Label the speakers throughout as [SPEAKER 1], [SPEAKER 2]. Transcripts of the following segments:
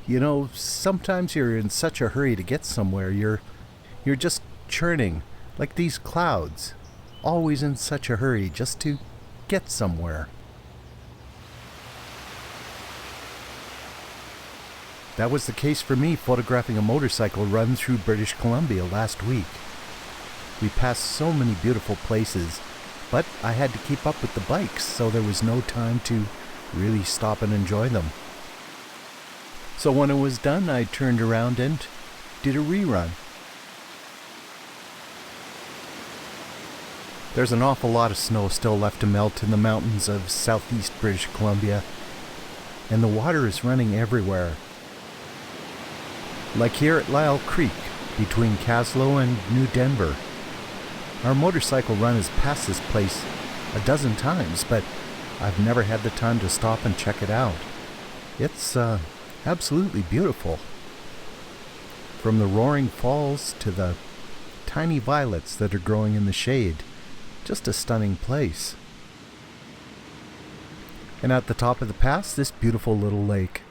[SPEAKER 1] You know, sometimes you're in such a hurry to get somewhere, you're just churning, like these clouds, always in such a hurry just to get somewhere. That was the case for me photographing a motorcycle run through British Columbia last week. We passed so many beautiful places, but I had to keep up with the bikes, so there was no time to really stop and enjoy them. So when it was done, I turned around and did a rerun. There's an awful lot of snow still left to melt in the mountains of southeast British Columbia, and the water is running everywhere. Like here at Lyle Creek, between Caslow and New Denver. Our motorcycle run has passed this place a dozen times, but I've never had the time to stop and check it out. It's absolutely beautiful. From the roaring falls to the tiny violets that are growing in the shade. Just a stunning place. And at the top of the pass, this beautiful little lake.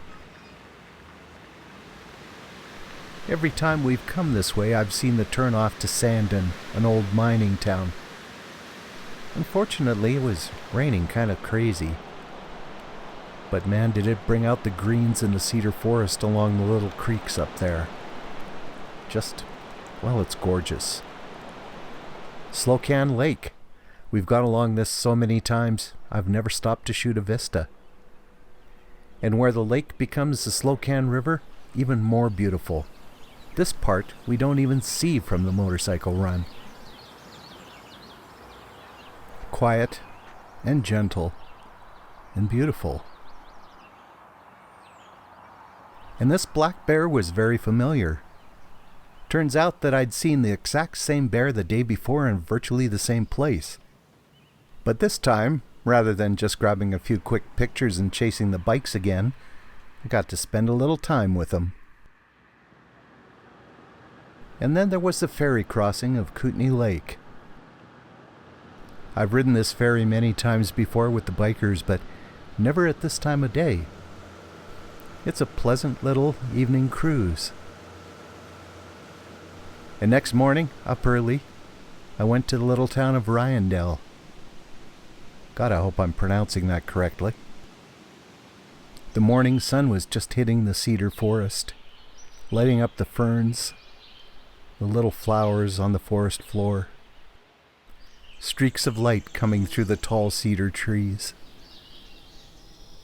[SPEAKER 1] Every time we've come this way, I've seen the turn off to Sandon, an old mining town. Unfortunately, it was raining kind of crazy. But man, did it bring out the greens in the cedar forest along the little creeks up there. Well, it's gorgeous. Slocan Lake. We've gone along this so many times, I've never stopped to shoot a vista. And where the lake becomes the Slocan River, even more beautiful. This part we don't even see from the motorcycle run. Quiet and gentle and beautiful. And this black bear was very familiar. Turns out that I'd seen the exact same bear the day before in virtually the same place. But this time, rather than just grabbing a few quick pictures and chasing the bikes again, I got to spend a little time with them. And then there was the ferry crossing of Kootenay Lake. I've ridden this ferry many times before with the bikers, but never at this time of day. It's a pleasant little evening cruise. And next morning, up early, I went to the little town of Ryandell. God, I hope I'm pronouncing that correctly. The morning sun was just hitting the cedar forest, lighting up the ferns, the little flowers on the forest floor, streaks of light coming through the tall cedar trees,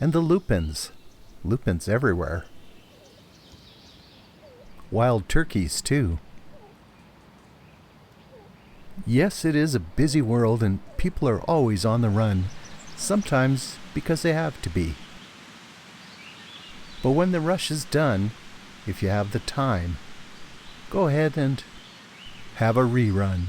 [SPEAKER 1] and the lupins everywhere. Wild turkeys, too. Yes, it is a busy world and people are always on the run, sometimes because they have to be. But when the rush is done, if you have the time, go ahead and have a rerun.